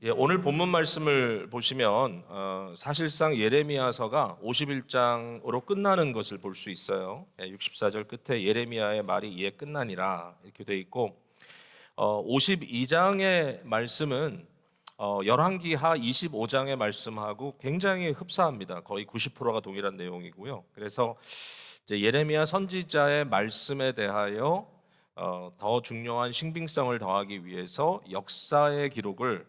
오늘 본문 말씀을 보시면 사실상 예레미야서가 51장으로 끝나는 것을 볼 수 있어요. 64절 끝에 예레미야의 말이 이에 끝나니라 이렇게 돼 있고 52장의 말씀은 열왕기하 25장의 말씀하고 굉장히 흡사합니다. 거의 90%가 동일한 내용이고요. 그래서 이제 예레미야 선지자의 말씀에 대하여 더 중요한 신빙성을 더하기 위해서 역사의 기록을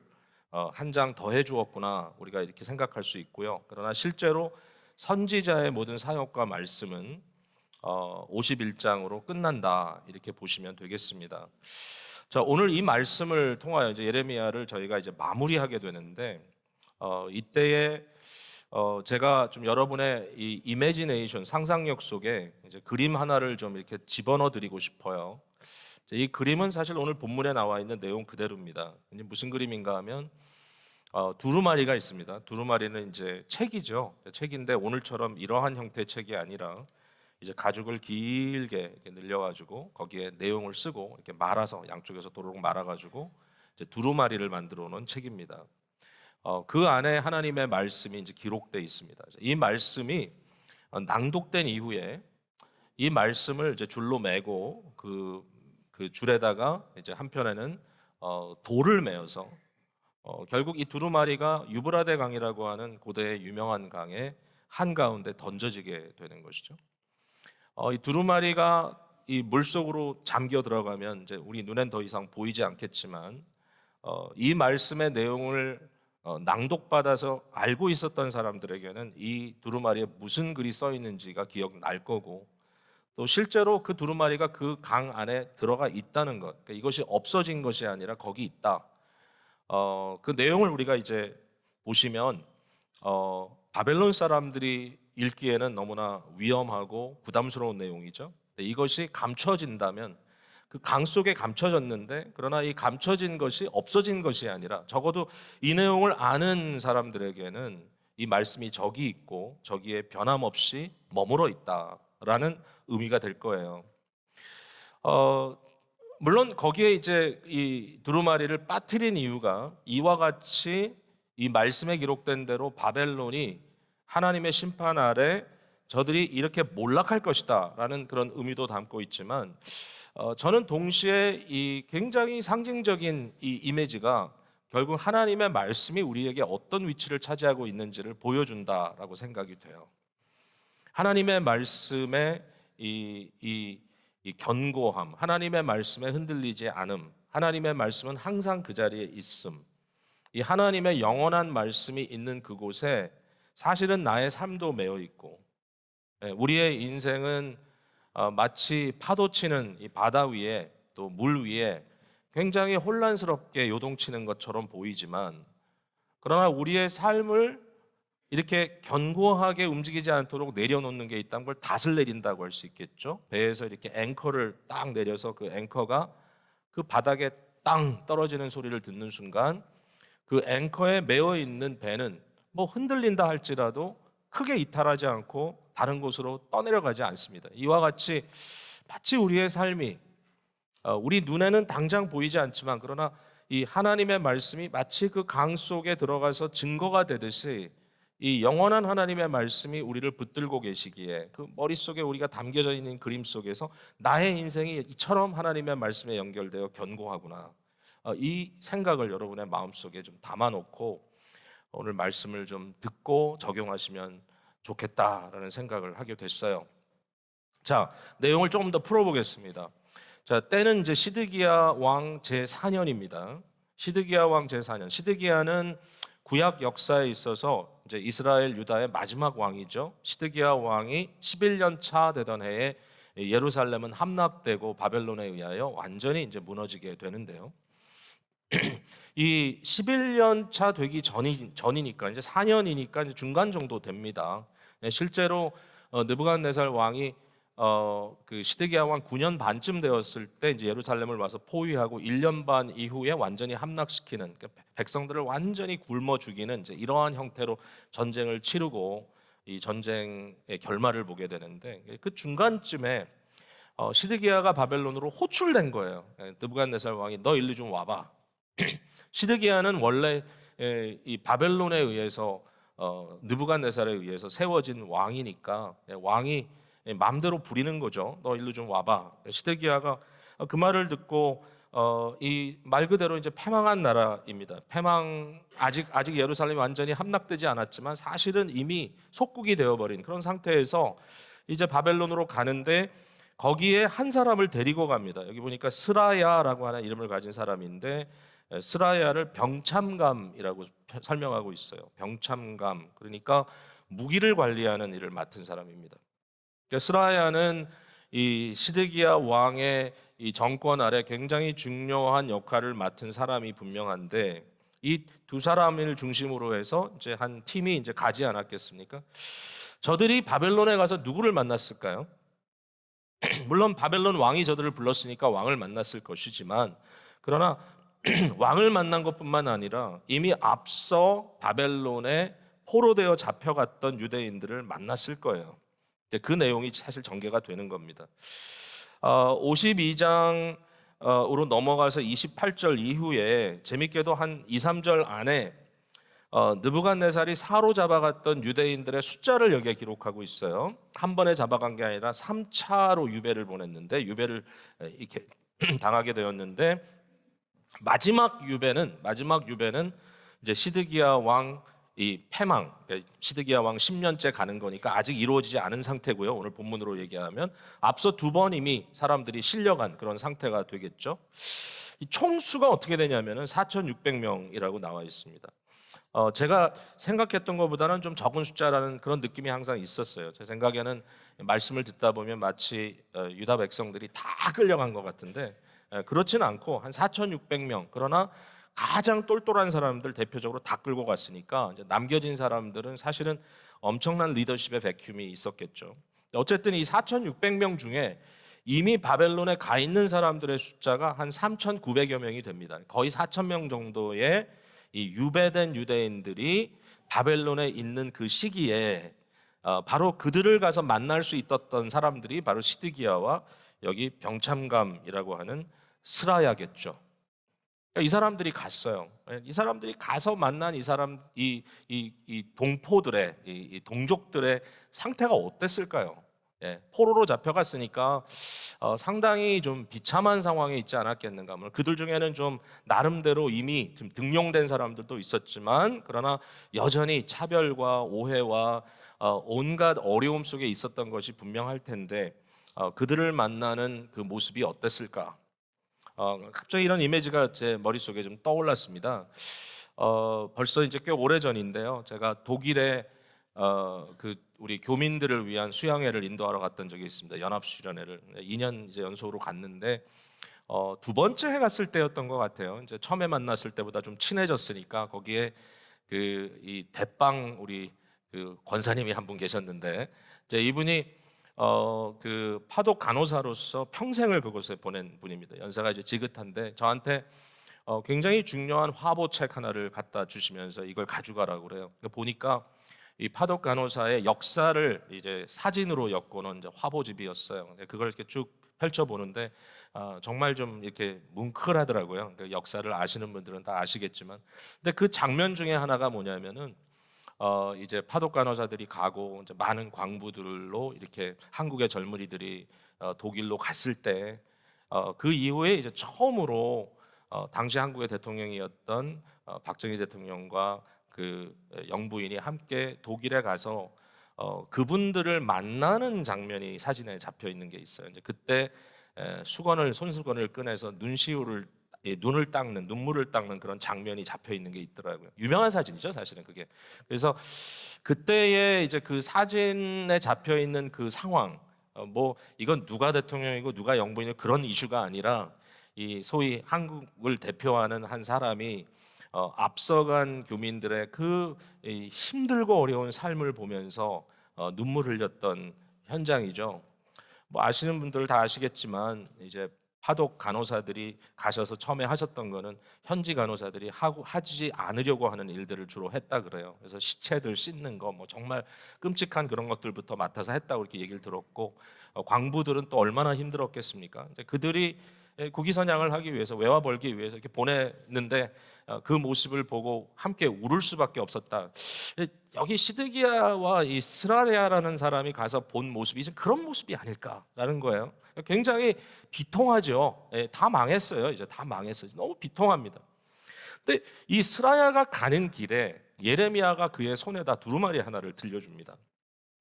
한 장 더 해주었구나 우리가 이렇게 생각할 수 있고요. 그러나 실제로 선지자의 모든 사역과 말씀은 51장으로 끝난다 이렇게 보시면 되겠습니다. 자, 오늘 이 말씀을 통하여 이제 예레미야를 저희가 이제 마무리하게 되는데 이때에 제가 좀 여러분의 이 이매지네이션 상상력 속에 이제 그림 하나를 좀 이렇게 집어넣어 드리고 싶어요. 이 그림은 사실 오늘 본문에 나와 있는 내용 그대로입니다. 무슨 그림인가 하면 두루마리가 있습니다. 두루마리는 이제 책이죠. 책인데 오늘처럼 이러한 형태의 책이 아니라 이제 가죽을 길게 이렇게 늘려가지고 거기에 내용을 쓰고 이렇게 말아서 양쪽에서 도로록 말아가지고 이제 두루마리를 만들어 놓은 책입니다. 그 안에 하나님의 말씀이 이제 기록되어 있습니다. 이 말씀이 낭독된 이후에 이 말씀을 이제 줄로 매고 그 줄에다가 이제 한편에는 돌을 메어서 결국 이 두루마리가 유브라데 강이라고 하는 고대의 유명한 강의 한가운데 던져지게 되는 것이죠. 이 두루마리가 이 물속으로 잠겨 들어가면 이제 우리 눈엔 더 이상 보이지 않겠지만 이 말씀의 내용을 낭독받아서 알고 있었던 사람들에게는 이 두루마리에 무슨 글이 써 있는지가 기억날 거고 또 실제로 그 두루마리가 그 강 안에 들어가 있다는 것, 그러니까 이것이 없어진 것이 아니라 거기 있다. 그 내용을 우리가 이제 보시면 바벨론 사람들이 읽기에는 너무나 위험하고 부담스러운 내용이죠. 이것이 감춰진다면 그 강 속에 감춰졌는데 그러나 이 감춰진 것이 없어진 것이 아니라 적어도 이 내용을 아는 사람들에게는 이 말씀이 저기 있고 저기에 변함없이 머물러 있다라는 의미가 될 거예요. 물론 거기에 이제 이 두루마리를 빠뜨린 이유가 이와 같이 이 말씀에 기록된 대로 바벨론이 하나님의 심판 아래 저들이 이렇게 몰락할 것이다라는 그런 의미도 담고 있지만 저는 동시에 이 굉장히 상징적인 이 이미지가 결국 하나님의 말씀이 우리에게 어떤 위치를 차지하고 있는지를 보여준다라고 생각이 돼요. 하나님의 말씀에 이 견고함, 하나님의 말씀에 흔들리지 않음, 하나님의 말씀은 항상 그 자리에 있음. 이 하나님의 영원한 말씀이 있는 그곳에 사실은 나의 삶도 매여 있고, 우리의 인생은 마치 파도 치는 이 바다 위에 또 물 위에 굉장히 혼란스럽게 요동치는 것처럼 보이지만, 그러나 우리의 삶을 이렇게 견고하게 움직이지 않도록 내려놓는 게 있다는 걸 닷을 내린다고 할 수 있겠죠. 배에서 이렇게 앵커를 딱 내려서 그 앵커가 그 바닥에 땅 떨어지는 소리를 듣는 순간 그 앵커에 매어 있는 배는 뭐 흔들린다 할지라도 크게 이탈하지 않고 다른 곳으로 떠내려가지 않습니다. 이와 같이 마치 우리의 삶이 우리 눈에는 당장 보이지 않지만 그러나 이 하나님의 말씀이 마치 그 강 속에 들어가서 증거가 되듯이 이 영원한 하나님의 말씀이 우리를 붙들고 계시기에 그 머릿속에 우리가 담겨져 있는 그림 속에서 나의 인생이 이처럼 하나님의 말씀에 연결되어 견고하구나. 이 생각을 여러분의 마음속에 좀 담아놓고 오늘 말씀을 좀 듣고 적용하시면 좋겠다라는 생각을 하게 됐어요. 자, 내용을 조금 더 풀어보겠습니다. 자, 때는 이제 시드기야 왕 제4년입니다. 시드기야 왕 제4년. 시드기야는 구약 역사에 있어서 이제 이스라엘 유다의 마지막 왕이죠. 시드기야 왕이 11년 차 되던 해에 예루살렘은 함락되고 바벨론에 의하여 완전히 이제 무너지게 되는데요. 이 11년 차 되기 전이니까 이제 4년이니까 이제 중간 정도 됩니다. 실제로 느부갓네살 왕이 그 시드기야 왕 9년 반쯤 되었을 때 이제 예루살렘을 와서 포위하고 1년 반 이후에 완전히 함락시키는, 그러니까 백성들을 완전히 굶어 죽이는 이제 이러한 형태로 전쟁을 치르고 이 전쟁의 결말을 보게 되는데 그 중간쯤에 시드기야가 바벨론으로 호출된 거예요. 느부갓네살 왕이 너 일리 좀 와봐. 시드기야는 원래 이 바벨론에 의해서 느부갓네살에 의해서 세워진 왕이니까 왕이 마음대로 부리는 거죠. 너 일로 좀 와봐. 시드기야가 그 말을 듣고 이 말 그대로 이제 패망한 나라입니다. 패망 아직 예루살렘이 완전히 함락되지 않았지만 사실은 이미 속국이 되어버린 그런 상태에서 이제 바벨론으로 가는데 거기에 한 사람을 데리고 갑니다. 여기 보니까 스라야라고 하는 이름을 가진 사람인데 스라야를 병참감이라고 설명하고 있어요. 병참감 그러니까 무기를 관리하는 일을 맡은 사람입니다. 그러니까 스라야는 이 시드기야 왕의 이 정권 아래 굉장히 중요한 역할을 맡은 사람이 분명한데 이 두 사람을 중심으로 해서 이제 한 팀이 이제 가지 않았겠습니까? 저들이 바벨론에 가서 누구를 만났을까요? 물론 바벨론 왕이 저들을 불렀으니까 왕을 만났을 것이지만 그러나 왕을 만난 것뿐만 아니라 이미 앞서 바벨론에 포로되어 잡혀갔던 유대인들을 만났을 거예요. 그 내용이 사실 전개가 되는 겁니다. 52장으로 넘어가서 28절 이후에 재밌게도 한 2, 3절 안에 느부갓네살이 사로잡아갔던 유대인들의 숫자를 여기에 기록하고 있어요. 한 번에 잡아간 게 아니라 3차로 유배를 보냈는데 유배를 이렇게 당하게 되었는데 마지막 유배는 이제 시드기야 왕 이 패망, 시드기야 왕 10년째 가는 거니까 아직 이루어지지 않은 상태고요. 오늘 본문으로 얘기하면 앞서 두 번 이미 사람들이 실려간 그런 상태가 되겠죠. 이 총수가 어떻게 되냐면은 4,600명이라고 나와 있습니다. 제가 생각했던 것보다는 좀 적은 숫자라는 그런 느낌이 항상 있었어요. 제 생각에는 말씀을 듣다 보면 마치 유다 백성들이 다 끌려간 것 같은데 그렇지는 않고 한 4,600명. 그러나 가장 똘똘한 사람들 대표적으로 다 끌고 갔으니까 이제 남겨진 사람들은 사실은 엄청난 리더십의 백큐이 있었겠죠. 어쨌든 이 4,600명 중에 이미 바벨론에 가 있는 사람들의 숫자가 한 3,900여 명이 됩니다. 거의 4,000명 정도의 이 유배된 유대인들이 바벨론에 있는 그 시기에 바로 그들을 가서 만날 수 있었던 사람들이 바로 시드기야와 여기 병참감이라고 하는 스라야겠죠. 이 사람들이 갔어요. 이 사람들이 가서 만난 이 사람 이 동포들의 이 동족들의 상태가 어땠을까요? 포로로 잡혀갔으니까 상당히 좀 비참한 상황에 있지 않았겠는가. 그들 중에는 좀 나름대로 이미 좀 등용된 사람들도 있었지만 그러나 여전히 차별과 오해와 온갖 어려움 속에 있었던 것이 분명할 텐데 그들을 만나는 그 모습이 어땠을까? 갑자기 이런 이미지가 제 머릿속에 좀 떠올랐습니다. 벌써 이제 꽤 오래 전인데요. 제가 독일에 그 우리 교민들을 위한 수양회를 인도하러 갔던 적이 있습니다. 연합수련회를 2년 이제 연속으로 갔는데 두 번째 해 갔을 때였던 것 같아요. 이제 처음에 만났을 때보다 좀 친해졌으니까 거기에 그 이 대빵 우리 그 권사님이 한 분 계셨는데 이제 이분이 그 파독 간호사로서 평생을 그곳에 보낸 분입니다. 연세가 이제 지긋한데 저한테 굉장히 중요한 화보책 하나를 갖다 주시면서 이걸 가져가라고 그래요. 보니까 이 파독 간호사의 역사를 이제 사진으로 엮어놓은 이제 화보집이었어요. 그걸 이렇게 쭉 펼쳐 보는데 정말 좀 이렇게 뭉클하더라고요. 그 역사를 아시는 분들은 다 아시겠지만, 근데 그 장면 중에 하나가 뭐냐면은 이제 파독 간호사들이 가고 이제 많은 광부들로 이렇게 한국의 젊은이들이 독일로 갔을 때 그 이후에 이제 처음으로 당시 한국의 대통령이었던 박정희 대통령과 그 영부인이 함께 독일에 가서 그분들을 만나는 장면이 사진에 잡혀 있는 게 있어요. 이제 그때 손수건을 꺼내서 눈을 닦는 눈물을 닦는 그런 장면이 잡혀 있는 게 있더라고요. 유명한 사진이죠, 사실은 그게. 그래서 그때의 이제 그 사진에 잡혀 있는 그 상황, 뭐 이건 누가 대통령이고 누가 영부인이고 그런 이슈가 아니라 이 소위 한국을 대표하는 한 사람이 앞서간 교민들의 그 힘들고 어려운 삶을 보면서 눈물 흘렸던 현장이죠. 뭐 아시는 분들 다 아시겠지만 이제 파독 간호사들이 가셔서 처음에 하셨던 거는 현지 간호사들이 하지 않으려고 하는 일들을 주로 했다 그래요. 그래서 시체들 씻는 거 뭐 정말 끔찍한 그런 것들부터 맡아서 했다고 이렇게 얘기를 들었고 광부들은 또 얼마나 힘들었겠습니까? 이제 그들이 국위선양을 하기 위해서 외화 벌기 위해서 이렇게 보냈는데 그 모습을 보고 함께 울을 수밖에 없었다. 여기 시드기야와 이 스라랴라는 사람이 가서 본 모습이 이제 그런 모습이 아닐까라는 거예요. 굉장히 비통하죠. 다 망했어요. 이제 다 망했어요. 너무 비통합니다. 근데 이 스라야가 가는 길에 예레미야가 그의 손에다 두루마리 하나를 들려줍니다.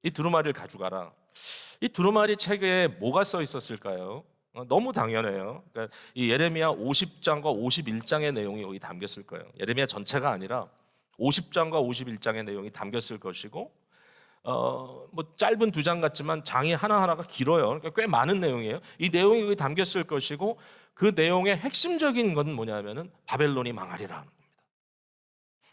이 두루마리를 가져가라. 이 두루마리 책에 뭐가 써 있었을까요? 너무 당연해요. 그러니까 이 예레미야 50장과 51장의 내용이 여기 담겼을 거예요. 예레미야 전체가 아니라 50장과 51장의 내용이 담겼을 것이고, 뭐 짧은 2장 같지만 장이 하나하나가 길어요. 그러니까 꽤 많은 내용이에요. 이 내용이 여기 담겼을 것이고, 그 내용의 핵심적인 건 뭐냐면은 바벨론이 망하리라.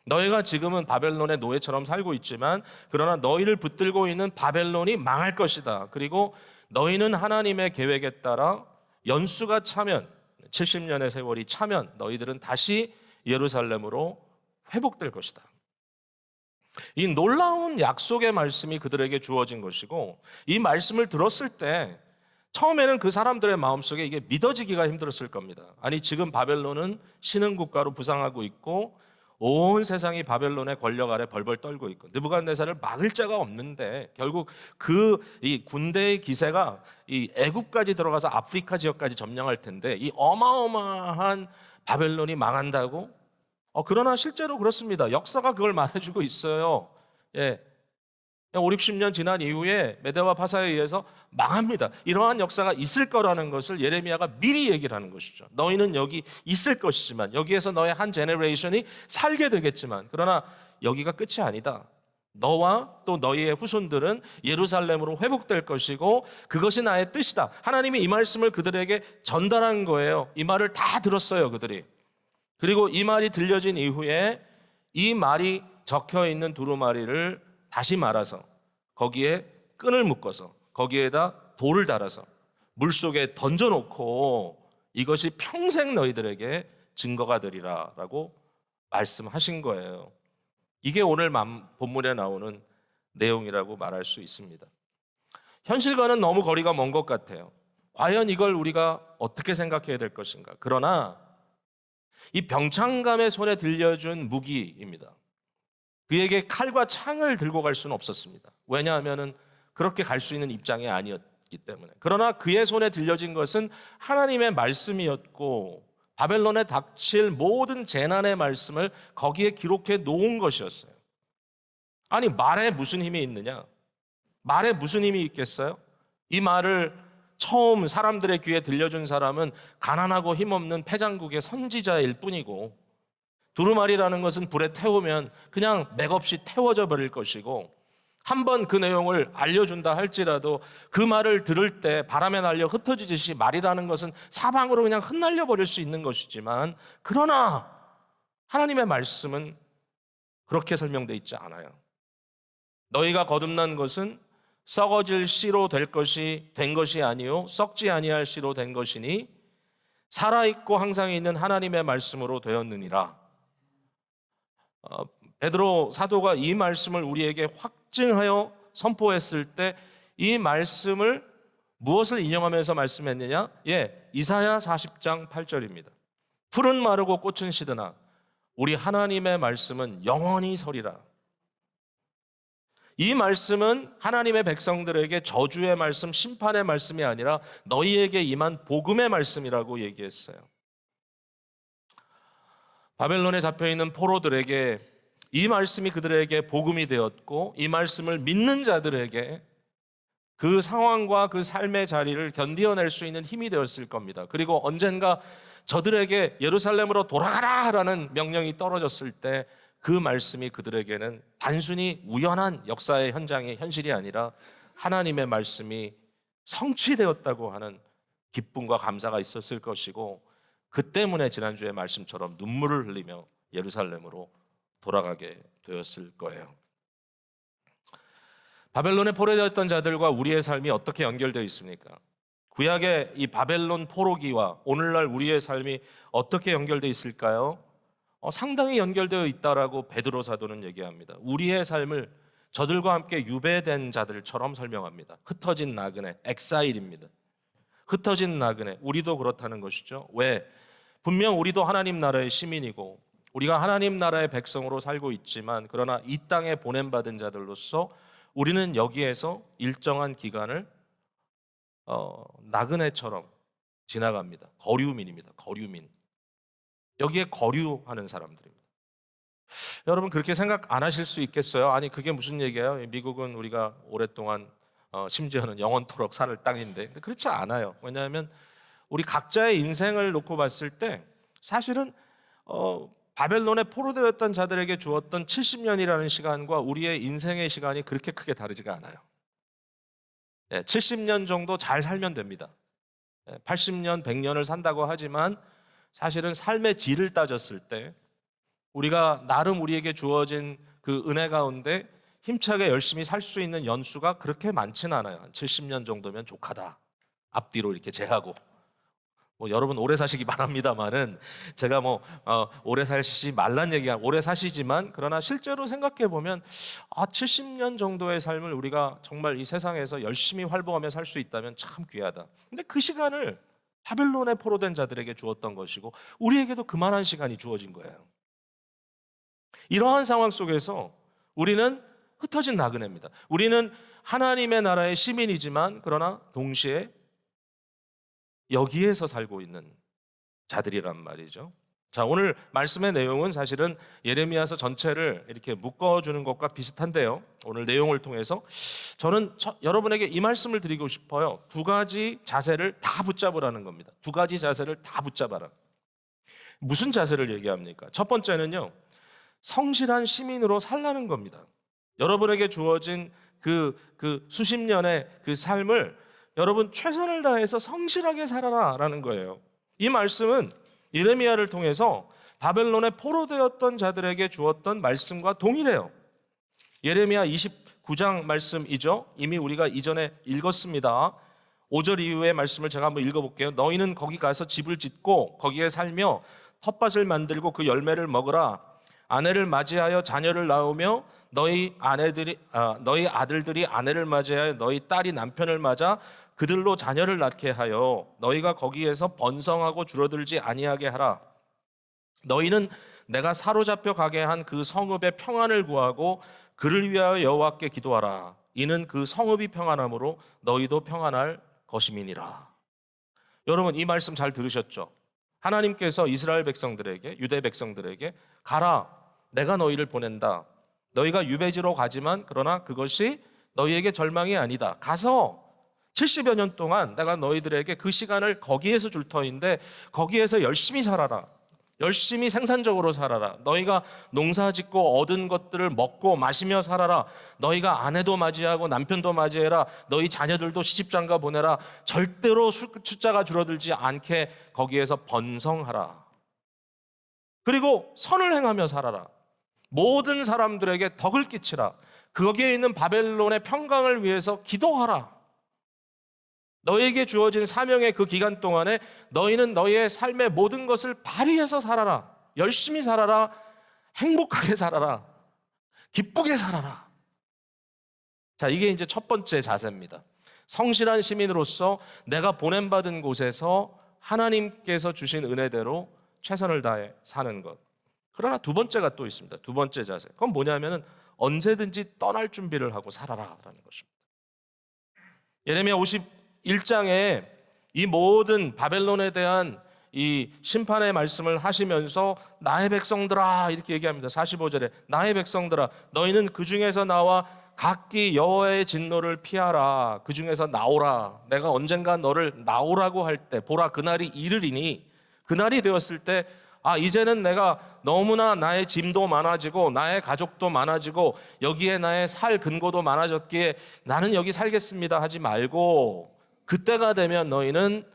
너희가 지금은 바벨론의 노예처럼 살고 있지만 그러나 너희를 붙들고 있는 바벨론이 망할 것이다. 그리고 너희는 하나님의 계획에 따라 연수가 차면 70년의 세월이 차면 너희들은 다시 예루살렘으로 회복될 것이다. 이 놀라운 약속의 말씀이 그들에게 주어진 것이고, 이 말씀을 들었을 때 처음에는 그 사람들의 마음속에 이게 믿어지기가 힘들었을 겁니다. 아니, 지금 바벨론은 신흥국가로 부상하고 있고 온 세상이 바벨론의 권력 아래 벌벌 떨고 있고 느부갓네살을 막을 자가 없는데 결국 이 군대의 기세가 이 애굽까지 들어가서 아프리카 지역까지 점령할 텐데 이 어마어마한 바벨론이 망한다고? 그러나 실제로 그렇습니다. 역사가 그걸 말해주고 있어요. 5, 60년 지난 이후에 메대와 파사에 의해서 망합니다. 이러한 역사가 있을 거라는 것을 예레미야가 미리 얘기를 하는 것이죠. 너희는 여기 있을 것이지만, 여기에서 너의 한 제너레이션이 살게 되겠지만, 그러나 여기가 끝이 아니다. 너와 또 너희의 후손들은 예루살렘으로 회복될 것이고 그것이 나의 뜻이다. 하나님이 이 말씀을 그들에게 전달한 거예요. 이 말을 다 들었어요, 그들이. 그리고 이 말이 들려진 이후에 이 말이 적혀 있는 두루마리를 다시 말아서 거기에 끈을 묶어서 거기에다 돌을 달아서 물속에 던져놓고 이것이 평생 너희들에게 증거가 되리라 라고 말씀하신 거예요. 이게 오늘 본문에 나오는 내용이라고 말할 수 있습니다. 현실과는 너무 거리가 먼 것 같아요. 과연 이걸 우리가 어떻게 생각해야 될 것인가? 그러나 이 병창감의 손에 들려준 무기입니다. 그에게 칼과 창을 들고 갈 수는 없었습니다. 왜냐하면 그렇게 갈 수 있는 입장이 아니었기 때문에. 그러나 그의 손에 들려진 것은 하나님의 말씀이었고 바벨론에 닥칠 모든 재난의 말씀을 거기에 기록해 놓은 것이었어요. 아니, 말에 무슨 힘이 있느냐? 말에 무슨 힘이 있겠어요? 이 말을 처음 사람들의 귀에 들려준 사람은 가난하고 힘없는 패장국의 선지자일 뿐이고, 두루마리라는 것은 불에 태우면 그냥 맥없이 태워져 버릴 것이고, 한번 그 내용을 알려준다 할지라도 그 말을 들을 때 바람에 날려 흩어지듯이 말이라는 것은 사방으로 그냥 흩날려 버릴 수 있는 것이지만, 그러나 하나님의 말씀은 그렇게 설명되어 있지 않아요. 너희가 거듭난 것은 썩어질 씨로 된 것이 아니요 썩지 아니할 씨로 된 것이니 살아있고 항상 있는 하나님의 말씀으로 되었느니라. 베드로 사도가 이 말씀을 우리에게 확증하여 선포했을 때 이 말씀을 무엇을 인용하면서 말씀했느냐? 이사야 40장 8절입니다. 풀은 마르고 꽃은 시드나 우리 하나님의 말씀은 영원히 서리라. 이 말씀은 하나님의 백성들에게 저주의 말씀, 심판의 말씀이 아니라 너희에게 임한 복음의 말씀이라고 얘기했어요. 바벨론에 잡혀있는 포로들에게 이 말씀이 그들에게 복음이 되었고, 이 말씀을 믿는 자들에게 그 상황과 그 삶의 자리를 견디어낼 수 있는 힘이 되었을 겁니다. 그리고 언젠가 저들에게 예루살렘으로 돌아가라라는 명령이 떨어졌을 때 그 말씀이 그들에게는 단순히 우연한 역사의 현실이 아니라 하나님의 말씀이 성취되었다고 하는 기쁨과 감사가 있었을 것이고, 그 때문에 지난주의 말씀처럼 눈물을 흘리며 예루살렘으로 돌아가게 되었을 거예요. 바벨론에 포로되었던 자들과 우리의 삶이 어떻게 연결되어 있습니까? 구약의 이 바벨론 포로기와 오늘날 우리의 삶이 어떻게 연결되어 있을까요? 상당히 연결되어 있다라고 베드로 사도는 얘기합니다. 우리의 삶을 저들과 함께 유배된 자들처럼 설명합니다. 흩어진 나그네, 엑사일입니다. 흩어진 나그네, 우리도 그렇다는 것이죠. 왜? 분명 우리도 하나님 나라의 시민이고 우리가 하나님 나라의 백성으로 살고 있지만, 그러나 이 땅에 보냄받은 자들로서 우리는 여기에서 일정한 기간을 나그네처럼 지나갑니다. 거류민입니다. 거류민. 여기에 거류하는 사람들입니다. 여러분, 그렇게 생각 안 하실 수 있겠어요? 아니, 그게 무슨 얘기예요? 미국은 우리가 오랫동안 심지어는 영원토록 살 땅인데. 근데 그렇지 않아요. 왜냐하면 우리 각자의 인생을 놓고 봤을 때 사실은 바벨론에 포로되었던 자들에게 주었던 70년이라는 시간과 우리의 인생의 시간이 그렇게 크게 다르지가 않아요. 70년 정도 잘 살면 됩니다. 80년, 100년을 산다고 하지만 사실은 삶의 질을 따졌을 때 우리가 나름 우리에게 주어진 그 은혜 가운데 힘차게 열심히 살 수 있는 연수가 그렇게 많지는 않아요. 70년 정도면 족하다. 앞뒤로 이렇게 제하고. 여러분 오래 사시기 바랍니다만은 제가 오래 사시지 말란 얘기가, 오래 사시지만 그러나 실제로 생각해 보면 70년 정도의 삶을 우리가 정말 이 세상에서 열심히 활동하며 살 수 있다면 참 귀하다. 근데 그 시간을 바벨론에 포로된 자들에게 주었던 것이고 우리에게도 그만한 시간이 주어진 거예요. 이러한 상황 속에서 우리는 흩어진 나그네입니다. 우리는 하나님의 나라의 시민이지만 그러나 동시에 여기에서 살고 있는 자들이란 말이죠. 자, 오늘 말씀의 내용은 사실은 예레미야서 전체를 이렇게 묶어주는 것과 비슷한데요. 오늘 내용을 통해서 저는 여러분에게 이 말씀을 드리고 싶어요. 두 가지 자세를 다 붙잡으라는 겁니다. 두 가지 자세를 다 붙잡아라. 무슨 자세를 얘기합니까? 첫 번째는요, 성실한 시민으로 살라는 겁니다. 여러분에게 주어진 그 수십 년의 그 삶을 여러분 최선을 다해서 성실하게 살아라라는 거예요. 이 말씀은 예레미야를 통해서 바벨론에 포로되었던 자들에게 주었던 말씀과 동일해요. 예레미야 29장 말씀이죠. 이미 우리가 이전에 읽었습니다. 5절 이후의 말씀을 제가 한번 읽어볼게요. 너희는 거기 가서 집을 짓고 거기에 살며 텃밭을 만들고 그 열매를 먹으라. 아내를 맞이하여 자녀를 낳으며 너희 아들들이 아내를 맞이하여 너희 딸이 남편을 맞아 그들로 자녀를 낳게 하여 너희가 거기에서 번성하고 줄어들지 아니하게 하라. 너희는 내가 사로잡혀 가게 한 그 성읍의 평안을 구하고 그를 위하여 여호와께 기도하라. 이는 그 성읍이 평안함으로 너희도 평안할 것임이니라. 여러분, 이 말씀 잘 들으셨죠? 하나님께서 이스라엘 백성들에게, 유대 백성들에게 가라, 내가 너희를 보낸다. 너희가 유배지로 가지만 그러나 그것이 너희에게 절망이 아니다. 가서 70여 년 동안 내가 너희들에게 그 시간을 거기에서 줄 터인데 거기에서 열심히 살아라. 열심히 생산적으로 살아라. 너희가 농사짓고 얻은 것들을 먹고 마시며 살아라. 너희가 아내도 맞이하고 남편도 맞이해라. 너희 자녀들도 시집장가 보내라. 절대로 숫자가 줄어들지 않게 거기에서 번성하라. 그리고 선을 행하며 살아라. 모든 사람들에게 덕을 끼치라. 거기에 있는 바벨론의 평강을 위해서 기도하라. 너희에게 주어진 사명의 그 기간 동안에 너희는 너희의 삶의 모든 것을 발휘해서 살아라. 열심히 살아라. 행복하게 살아라. 기쁘게 살아라. 자, 이게 이제 첫 번째 자세입니다. 성실한 시민으로서 내가 보냄받은 곳에서 하나님께서 주신 은혜대로 최선을 다해 사는 것. 그러나 두 번째가 또 있습니다. 두 번째 자세. 그건 뭐냐면은 언제든지 떠날 준비를 하고 살아라라는 것입니다. 예레미야 51장에 이 모든 바벨론에 대한 이 심판의 말씀을 하시면서 나의 백성들아 이렇게 얘기합니다. 45절에 나의 백성들아 너희는 그 중에서 나와 각기 여호와의 진노를 피하라. 그 중에서 나오라. 내가 언젠가 너를 나오라고 할 때 보라 그날이 이르리니 그날이 되었을 때 이제는 내가 너무나 나의 짐도 많아지고 나의 가족도 많아지고 여기에 나의 살 근거도 많아졌기에 나는 여기 살겠습니다 하지 말고 그때가 되면 너희는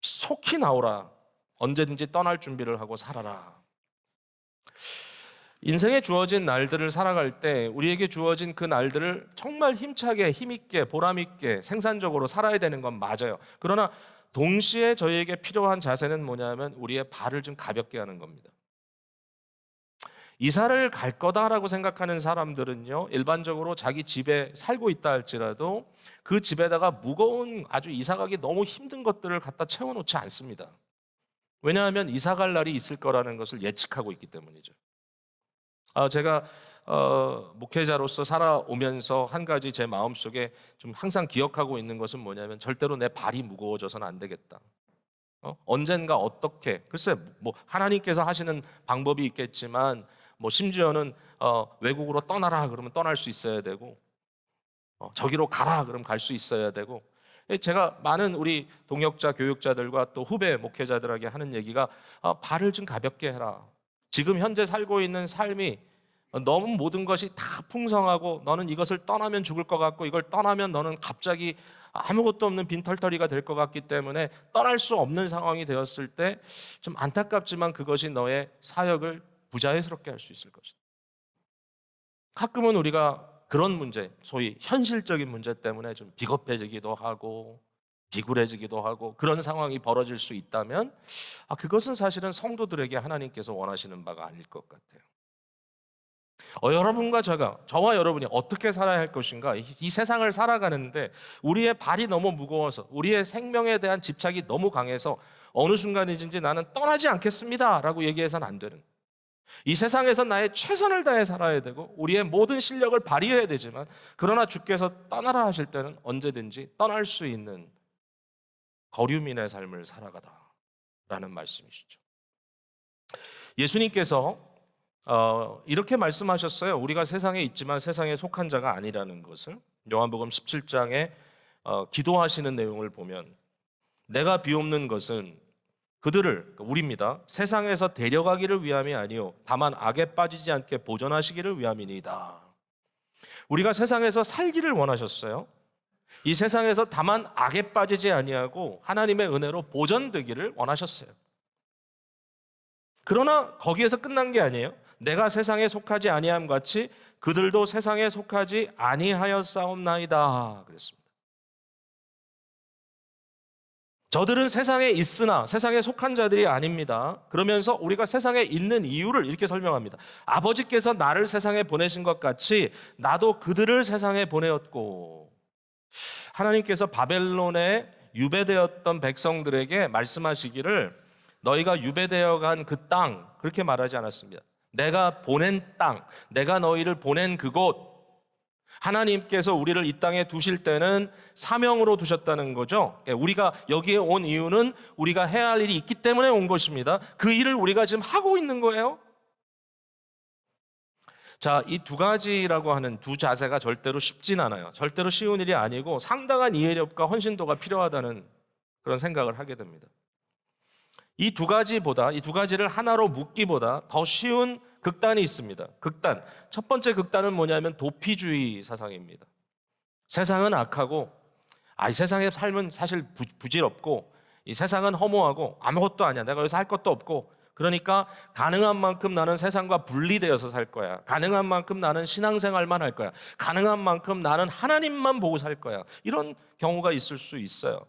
속히 나오라. 언제든지 떠날 준비를 하고 살아라. 인생에 주어진 날들을 살아갈 때 우리에게 주어진 그 날들을 정말 힘차게 힘있게 보람있게 생산적으로 살아야 되는 건 맞아요. 그러나 동시에 저희에게 필요한 자세는 뭐냐면 우리의 발을 좀 가볍게 하는 겁니다. 이사를 갈 거다라고 생각하는 사람들은요, 일반적으로 자기 집에 살고 있다 할지라도 그 집에다가 무거운 아주 이사 가기 너무 힘든 것들을 갖다 채워놓지 않습니다. 왜냐하면 이사 갈 날이 있을 거라는 것을 예측하고 있기 때문이죠. 제가 목회자로서 살아오면서 한 가지 제 마음속에 좀 항상 기억하고 있는 것은 뭐냐면, 절대로 내 발이 무거워져서는 안 되겠다. 언젠가 어떻게, 글쎄 뭐 하나님께서 하시는 방법이 있겠지만, 뭐 심지어는 외국으로 떠나라 그러면 떠날 수 있어야 되고, 저기로 가라 그러면 갈 수 있어야 되고. 제가 많은 우리 동역자 교육자들과 또 후배 목회자들에게 하는 얘기가, 발을 좀 가볍게 해라. 지금 현재 살고 있는 삶이 너무 모든 것이 다 풍성하고, 너는 이것을 떠나면 죽을 것 같고, 이걸 떠나면 너는 갑자기 아무것도 없는 빈털터리가 될 것 같기 때문에 떠날 수 없는 상황이 되었을 때 좀 안타깝지만 그것이 너의 사역을 부자연스럽게 할 수 있을 것이다. 가끔은 우리가 그런 문제, 소위 현실적인 문제 때문에 좀 비겁해지기도 하고 비굴해지기도 하고 그런 상황이 벌어질 수 있다면, 그것은 사실은 성도들에게 하나님께서 원하시는 바가 아닐 것 같아요. 여러분과 저와 여러분이 어떻게 살아야 할 것인가? 이 세상을 살아가는데 우리의 발이 너무 무거워서, 우리의 생명에 대한 집착이 너무 강해서 어느 순간이든지 나는 떠나지 않겠습니다 라고 얘기해서는 안 되는, 이 세상에서 나의 최선을 다해 살아야 되고 우리의 모든 실력을 발휘해야 되지만, 그러나 주께서 떠나라 하실 때는 언제든지 떠날 수 있는 거류민의 삶을 살아가다라는 말씀이시죠. 예수님께서 이렇게 말씀하셨어요. 우리가 세상에 있지만 세상에 속한 자가 아니라는 것을. 요한복음 17장에 기도하시는 내용을 보면, 내가 비옵는 것은 그들을, 그러니까 우리입니다, 세상에서 데려가기를 위함이 아니요 다만 악에 빠지지 않게 보존하시기를 위함이니이다. 우리가 세상에서 살기를 원하셨어요. 이 세상에서 다만 악에 빠지지 아니하고 하나님의 은혜로 보존되기를 원하셨어요. 그러나 거기에서 끝난 게 아니에요. 내가 세상에 속하지 아니함 같이 그들도 세상에 속하지 아니하였사옵나이다 그랬습니다. 저들은 세상에 있으나 세상에 속한 자들이 아닙니다. 그러면서 우리가 세상에 있는 이유를 이렇게 설명합니다. 아버지께서 나를 세상에 보내신 것 같이 나도 그들을 세상에 보내었고. 하나님께서 바벨론에 유배되었던 백성들에게 말씀하시기를, 너희가 유배되어 간 그 땅, 그렇게 말하지 않았습니다. 내가 보낸 땅, 내가 너희를 보낸 그곳, 하나님께서 우리를 이 땅에 두실 때는 사명으로 두셨다는 거죠. 우리가 여기에 온 이유는 우리가 해야 할 일이 있기 때문에 온 것입니다. 그 일을 우리가 지금 하고 있는 거예요. 자, 이 두 가지라고 하는 두 자세가 절대로 쉽진 않아요. 절대로 쉬운 일이 아니고 상당한 이해력과 헌신도가 필요하다는 그런 생각을 하게 됩니다. 이 두 가지를 하나로 묶기보다 더 쉬운 극단이 있습니다. 극단. 첫 번째 극단은 뭐냐면 도피주의 사상입니다. 세상은 악하고, 이 세상의 삶은 사실 부질없고, 이 세상은 허무하고 아무것도 아니야. 내가 여기서 할 것도 없고, 그러니까 가능한 만큼 나는 세상과 분리되어서 살 거야. 가능한 만큼 나는 신앙생활만 할 거야. 가능한 만큼 나는 하나님만 보고 살 거야. 이런 경우가 있을 수 있어요.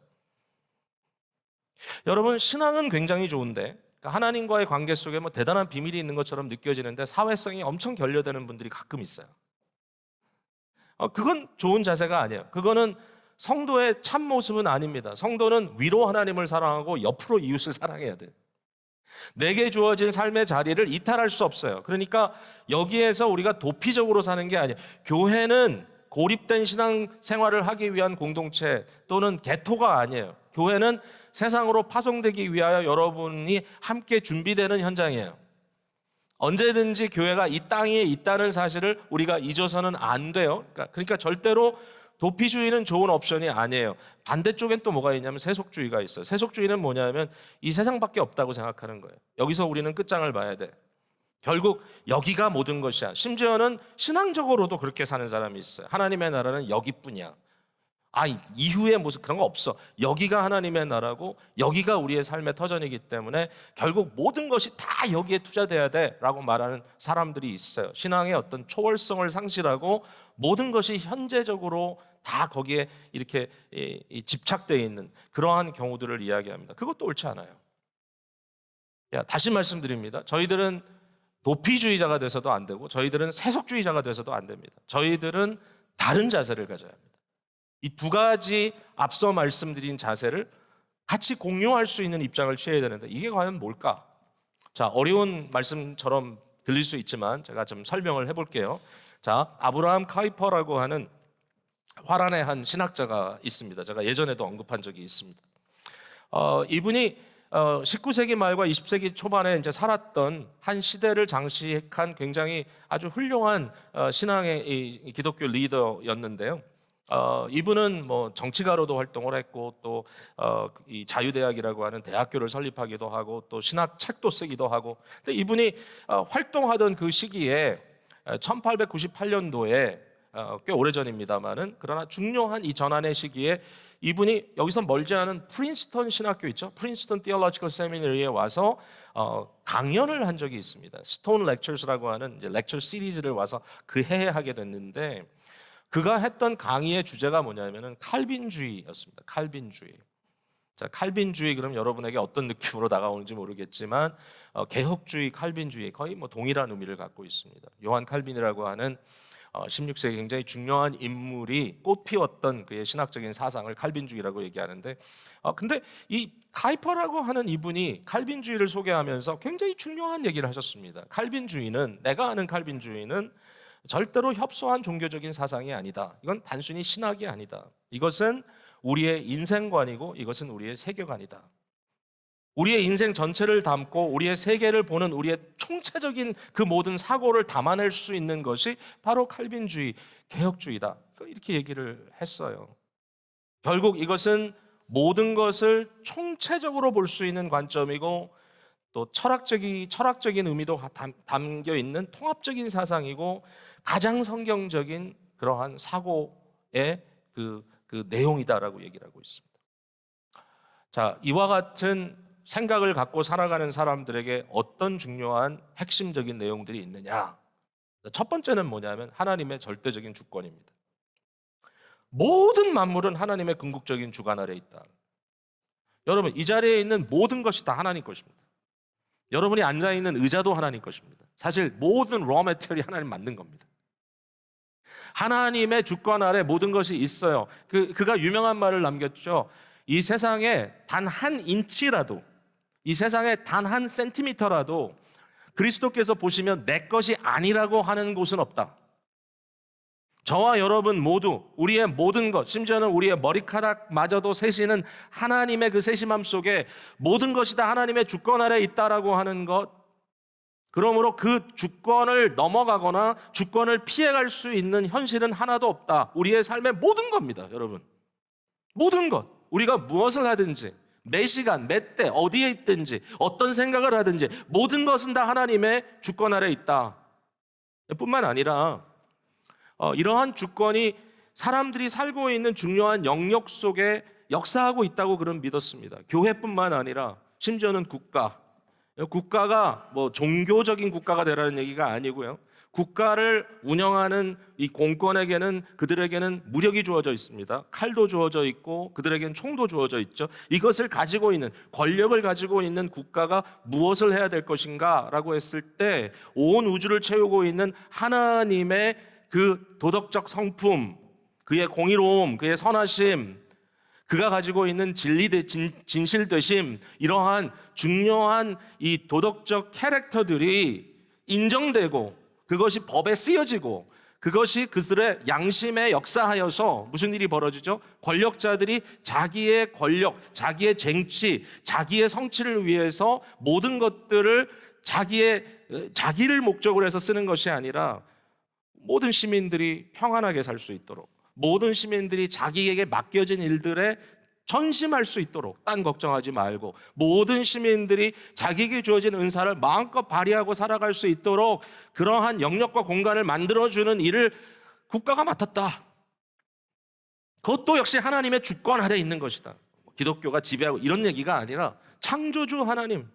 여러분, 신앙은 굉장히 좋은데 하나님과의 관계 속에 뭐 대단한 비밀이 있는 것처럼 느껴지는데 사회성이 엄청 결여되는 분들이 가끔 있어요. 그건 좋은 자세가 아니에요. 그거는 성도의 참 모습은 아닙니다. 성도는 위로 하나님을 사랑하고 옆으로 이웃을 사랑해야 돼요. 내게 주어진 삶의 자리를 이탈할 수 없어요. 그러니까 여기에서 우리가 도피적으로 사는 게 아니에요. 교회는 고립된 신앙생활을 하기 위한 공동체 또는 개토가 아니에요. 교회는 세상으로 파송되기 위하여 여러분이 함께 준비되는 현장이에요. 언제든지 교회가 이 땅에 있다는 사실을 우리가 잊어서는 안 돼요. 그러니까 절대로 도피주의는 좋은 옵션이 아니에요. 반대쪽엔 또 뭐가 있냐면 세속주의가 있어요. 세속주의는 뭐냐면 이 세상밖에 없다고 생각하는 거예요. 여기서 우리는 끝장을 봐야 돼. 결국 여기가 모든 것이야. 심지어는 신앙적으로도 그렇게 사는 사람이 있어요. 하나님의 나라는 여기뿐이야. 이후의 모습 그런 거 없어. 여기가 하나님의 나라고 여기가 우리의 삶의 터전이기 때문에 결국 모든 것이 다 여기에 투자돼야 돼라고 말하는 사람들이 있어요. 신앙의 어떤 초월성을 상실하고 모든 것이 현재적으로 다 거기에 이렇게 집착되어 있는 그러한 경우들을 이야기합니다. 그것도 옳지 않아요. 다시 말씀드립니다. 저희들은 도피주의자가 돼서도 안 되고 저희들은 세속주의자가 돼서도 안 됩니다. 저희들은 다른 자세를 가져야 합니다. 이 두 가지 앞서 말씀드린 자세를 같이 공유할 수 있는 입장을 취해야 되는데 이게 과연 뭘까? 자, 어려운 말씀처럼 들릴 수 있지만 제가 좀 설명을 해볼게요. 자, 아브라함 카이퍼라고 하는 화란의 한 신학자가 있습니다. 제가 예전에도 언급한 적이 있습니다. 이분이 19세기 말과 20세기 초반에 이제 살았던 한 시대를 장식한 굉장히 아주 훌륭한 신앙의 이 기독교 리더였는데요. 이분은 뭐 정치가로도 활동을 했고 또 이 자유대학이라고 하는 대학교를 설립하기도 하고 또 신학 책도 쓰기도 하고. 근데 이분이 활동하던 그 시기에 1898년도에 꽤 오래전입니다만은 그러나 중요한 이 전환의 시기에 이분이 여기서 멀지 않은 프린스턴 신학교 있죠? 프린스턴 Theological Seminary에 와서 강연을 한 적이 있습니다. 스톤 렉처스라고 하는 이제 렉처 시리즈를 와서 그 해에 하게 됐는데 그가 했던 강의의 주제가 뭐냐면은 칼빈주의였습니다. 칼빈주의. 자, 칼빈주의 그럼 여러분에게 어떤 느낌으로 다가오는지 모르겠지만 개혁주의, 칼빈주의 거의 뭐 동일한 의미를 갖고 있습니다. 요한 칼빈이라고 하는 16세기 굉장히 중요한 인물이 꽃피웠던 그의 신학적인 사상을 칼빈주의라고 얘기하는데 근데 이 카이퍼라고 하는 이분이 칼빈주의를 소개하면서 굉장히 중요한 얘기를 하셨습니다. 칼빈주의는 내가 아는 칼빈주의는 절대로 협소한 종교적인 사상이 아니다. 이건 단순히 신학이 아니다. 이것은 우리의 인생관이고 이것은 우리의 세계관이다. 우리의 인생 전체를 담고 우리의 세계를 보는 우리의 총체적인 그 모든 사고를 담아낼 수 있는 것이 바로 칼빈주의, 개혁주의다. 이렇게 얘기를 했어요. 결국 이것은 모든 것을 총체적으로 볼 수 있는 관점이고 또 철학적인 의미도 담겨 있는 통합적인 사상이고 가장 성경적인 그러한 사고의 그 내용이다라고 얘기를 하고 있습니다. 자, 이와 같은 생각을 갖고 살아가는 사람들에게 어떤 중요한 핵심적인 내용들이 있느냐? 첫 번째는 뭐냐면 하나님의 절대적인 주권입니다. 모든 만물은 하나님의 궁극적인 주관 아래에 있다. 여러분, 이 자리에 있는 모든 것이 다 하나님 것입니다. 여러분이 앉아있는 의자도 하나님 것입니다. 사실 모든 raw material이 하나님 만든 겁니다. 하나님의 주권 아래 모든 것이 있어요. 그가 유명한 말을 남겼죠. 이 세상에 단 한 인치라도, 이 세상에 단 한 센티미터라도 그리스도께서 보시면 내 것이 아니라고 하는 곳은 없다. 저와 여러분 모두 우리의 모든 것, 심지어는 우리의 머리카락마저도 세시는 하나님의 그 세심함 속에 모든 것이 다 하나님의 주권 아래 있다라고 하는 것, 그러므로 그 주권을 넘어가거나 주권을 피해갈 수 있는 현실은 하나도 없다. 우리의 삶의 모든 겁니다, 여러분. 모든 것, 우리가 무엇을 하든지 매 시간, 매 때, 어디에 있든지 어떤 생각을 하든지 모든 것은 다 하나님의 주권 아래 있다. 뿐만 아니라 이러한 주권이 사람들이 살고 있는 중요한 영역 속에 역사하고 있다고 그는 믿었습니다. 교회뿐만 아니라 심지어는 국가가 뭐 종교적인 국가가 되라는 얘기가 아니고요. 국가를 운영하는 이 공권에게는 그들에게는 무력이 주어져 있습니다. 칼도 주어져 있고 그들에게는 총도 주어져 있죠. 이것을 가지고 있는, 권력을 가지고 있는 국가가 무엇을 해야 될 것인가 라고 했을 때 온 우주를 채우고 있는 하나님의 그 도덕적 성품, 그의 공의로움, 그의 선하심, 그가 가지고 있는 진실되심, 이러한 중요한 이 도덕적 캐릭터들이 인정되고 그것이 법에 쓰여지고 그것이 그들의 양심에 역사하여서 무슨 일이 벌어지죠? 권력자들이 자기의 권력, 자기의 쟁취, 자기의 성취를 위해서 모든 것들을 자기를 목적으로 해서 쓰는 것이 아니라 모든 시민들이 평안하게 살 수 있도록, 모든 시민들이 자기에게 맡겨진 일들에 전심할 수 있도록, 딴 걱정하지 말고 모든 시민들이 자기에게 주어진 은사를 마음껏 발휘하고 살아갈 수 있도록 그러한 영역과 공간을 만들어주는 일을 국가가 맡았다. 그것도 역시 하나님의 주권 아래 있는 것이다. 기독교가 지배하고 이런 얘기가 아니라 창조주 하나님,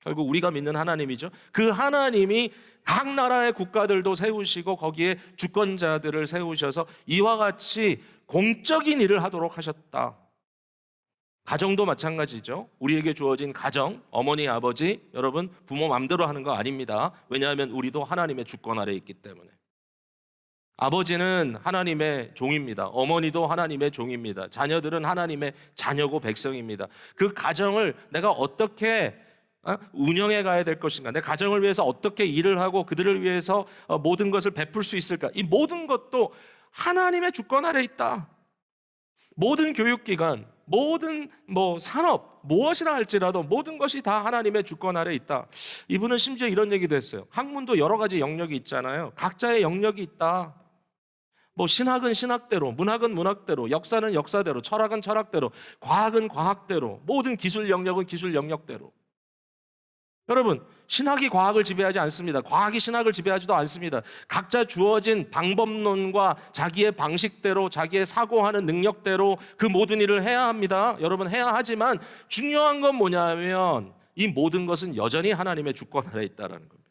결국 우리가 믿는 하나님이죠. 그 하나님이 각 나라의 국가들도 세우시고 거기에 주권자들을 세우셔서 이와 같이 공적인 일을 하도록 하셨다. 가정도 마찬가지죠. 우리에게 주어진 가정, 어머니, 아버지, 여러분 부모 맘대로 하는 거 아닙니다. 왜냐하면 우리도 하나님의 주권 아래에 있기 때문에. 아버지는 하나님의 종입니다. 어머니도 하나님의 종입니다. 자녀들은 하나님의 자녀고 백성입니다. 그 가정을 내가 어떻게 운영해 가야 될 것인가? 내 가정을 위해서 어떻게 일을 하고 그들을 위해서 모든 것을 베풀 수 있을까? 이 모든 것도 하나님의 주권 아래에 있다. 모든 교육기관, 모든 산업, 무엇이라 할지라도 모든 것이 다 하나님의 주권 아래에 있다. 이분은 심지어 이런 얘기도 했어요. 학문도 여러 가지 영역이 있잖아요. 각자의 영역이 있다. 신학은 신학대로, 문학은 문학대로, 역사는 역사대로, 철학은 철학대로, 과학은 과학대로, 모든 기술 영역은 기술 영역대로. 여러분, 신학이 과학을 지배하지 않습니다. 과학이 신학을 지배하지도 않습니다. 각자 주어진 방법론과 자기의 방식대로, 자기의 사고하는 능력대로 그 모든 일을 해야 합니다. 여러분, 해야 하지만 중요한 건 뭐냐면 이 모든 것은 여전히 하나님의 주권 아래에 있다는 겁니다.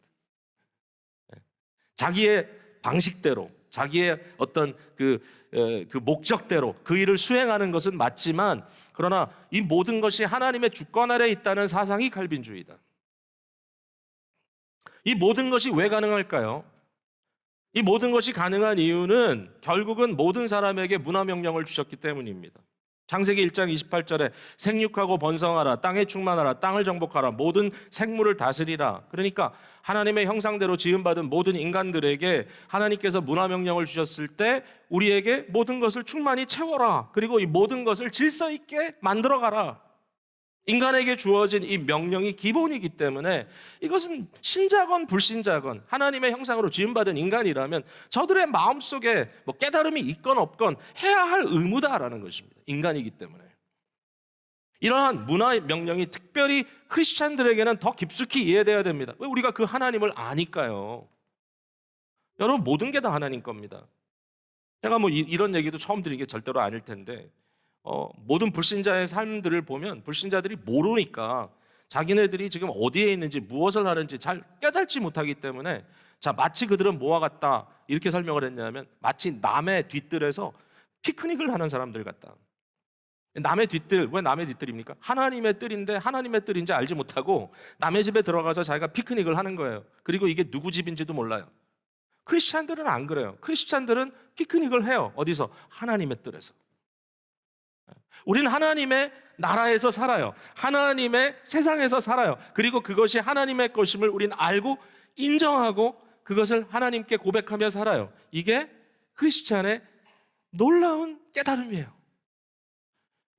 자기의 방식대로, 자기의 어떤 그 목적대로 그 일을 수행하는 것은 맞지만, 그러나 이 모든 것이 하나님의 주권 아래에 있다는 사상이 칼빈주의다. 이 모든 것이 왜 가능할까요? 이 모든 것이 가능한 이유는 결국은 모든 사람에게 문화명령을 주셨기 때문입니다. 창세기 1장 28절에 생육하고 번성하라, 땅에 충만하라, 땅을 정복하라, 모든 생물을 다스리라. 그러니까 하나님의 형상대로 지음받은 모든 인간들에게 하나님께서 문화명령을 주셨을 때 우리에게 모든 것을 충만히 채워라. 그리고 이 모든 것을 질서 있게 만들어가라. 인간에게 주어진 이 명령이 기본이기 때문에 이것은 신자건 불신자건 하나님의 형상으로 지음받은 인간이라면 저들의 마음속에 깨달음이 있건 없건 해야 할 의무다라는 것입니다. 인간이기 때문에. 이러한 문화의 명령이 특별히 크리스찬들에게는 더 깊숙이 이해돼야 됩니다. 왜? 우리가 그 하나님을 아니까요. 여러분, 모든 게 다 하나님 겁니다. 제가 이런 얘기도 처음 드린 게 절대로 아닐 텐데 모든 불신자의 삶들을 보면 불신자들이 모르니까 자기네들이 지금 어디에 있는지 무엇을 하는지 잘 깨닫지 못하기 때문에 마치 그들은 뭐와 같다 이렇게 설명을 했냐면 마치 남의 뒷뜰에서 피크닉을 하는 사람들 같다. 남의 뒷뜰, 왜 남의 뒷뜰입니까? 하나님의 뜰인데 하나님의 뜰인지 알지 못하고 남의 집에 들어가서 자기가 피크닉을 하는 거예요. 그리고 이게 누구 집인지도 몰라요. 크리스찬들은 안 그래요. 크리스찬들은 피크닉을 해요. 어디서? 하나님의 뜰에서. 우리는 하나님의 나라에서 살아요. 하나님의 세상에서 살아요. 그리고 그것이 하나님의 것임을 우리는 알고 인정하고 그것을 하나님께 고백하며 살아요. 이게 크리스찬의 놀라운 깨달음이에요.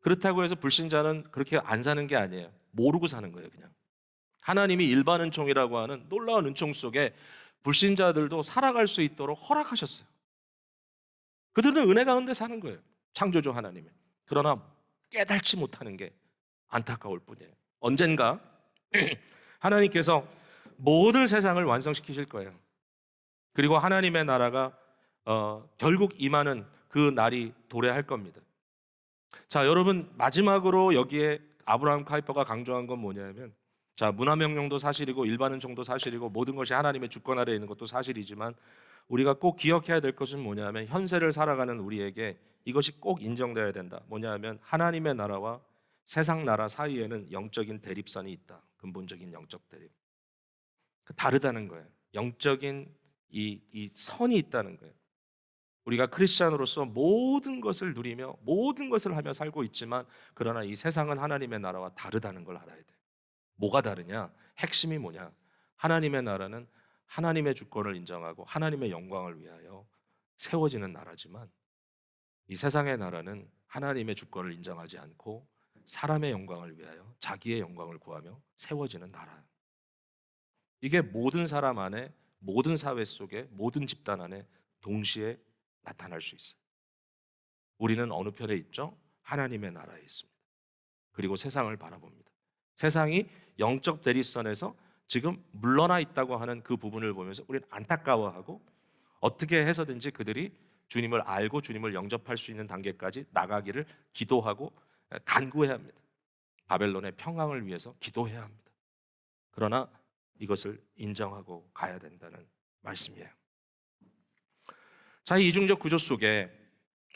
그렇다고 해서 불신자는 그렇게 안 사는 게 아니에요. 모르고 사는 거예요, 그냥. 하나님이 일반 은총이라고 하는 놀라운 은총 속에 불신자들도 살아갈 수 있도록 허락하셨어요. 그들은 은혜 가운데 사는 거예요. 창조주 하나님의. 그러나 깨닫지 못하는 게 안타까울 뿐이에요. 언젠가 하나님께서 모든 세상을 완성시키실 거예요. 그리고 하나님의 나라가 결국 임하는 그 날이 도래할 겁니다. 자, 여러분, 마지막으로 여기에 아브라함 카이퍼가 강조한 건 뭐냐면, 문화명령도 사실이고 일반 은총도 사실이고 모든 것이 하나님의 주권 아래에 있는 것도 사실이지만 우리가 꼭 기억해야 될 것은 뭐냐면 현세를 살아가는 우리에게 이것이 꼭 인정돼야 된다. 뭐냐면 하나님의 나라와 세상 나라 사이에는 영적인 대립선이 있다. 근본적인 영적 대립. 다르다는 거예요. 영적인 이 선이 있다는 거예요. 우리가 크리스찬으로서 모든 것을 누리며 모든 것을 하며 살고 있지만 그러나 이 세상은 하나님의 나라와 다르다는 걸 알아야 돼. 뭐가 다르냐? 핵심이 뭐냐? 하나님의 나라는 하나님의 주권을 인정하고 하나님의 영광을 위하여 세워지는 나라지만 이 세상의 나라는 하나님의 주권을 인정하지 않고 사람의 영광을 위하여 자기의 영광을 구하며 세워지는 나라. 이게 모든 사람 안에, 모든 사회 속에, 모든 집단 안에 동시에 나타날 수 있어요. 우리는 어느 편에 있죠? 하나님의 나라에 있습니다. 그리고 세상을 바라봅니다. 세상이 영적 대립선에서 지금 물러나 있다고 하는 그 부분을 보면서 우리는 안타까워하고 어떻게 해서든지 그들이 주님을 알고 주님을 영접할 수 있는 단계까지 나가기를 기도하고 간구해야 합니다. 바벨론의 평강을 위해서 기도해야 합니다. 그러나 이것을 인정하고 가야 된다는 말씀이에요. 자, 이 이중적 구조 속에